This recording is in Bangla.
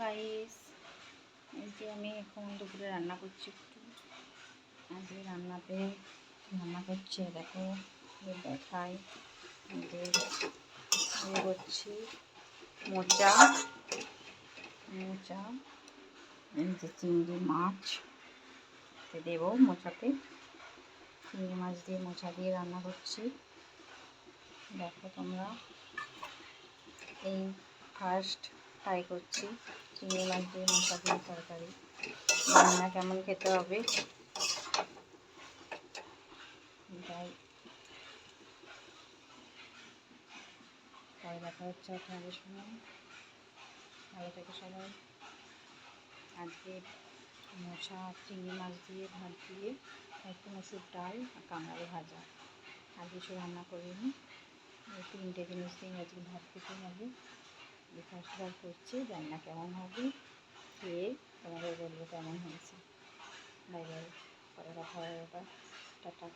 গাইস, এই যে আমি এখন দুপুরে রান্না করছি। একটু আজকে রান্না করছি, দেখো দেখাই। করছি মোচা, এই যে চিংড়ি মাছ দেবো মোচাতে। চিংড়ি মাছ দিয়ে মোচা দিয়ে রান্না করছি। দেখো তোমরা, এই ফার্স্ট ট্রাই করছি চিংড়ি মাছ দিয়ে মোচা দিয়ে তরকারি। জানি না কেমন খেতে হবে, তাই দেখা হচ্ছে আপনাদের সঙ্গে। ভালো থেকে সবাই। আজকে মোচা চিংড়ি মাছ দিয়ে ভাত দিয়ে একটু মসুর ডাল আর কাঁকড়াল ভাজা, আর কিছু রান্না করিনি। এই 3টে জিনিস দিয়ে আজকে ভাত খেতে হবে। এই ফার্স্টবার করছি, জানি না কেমন হবে। খেয়ে তোমাদের বলবো কেমন হয়েছে। বাই বাই, পরে কথা হবে। টাটা।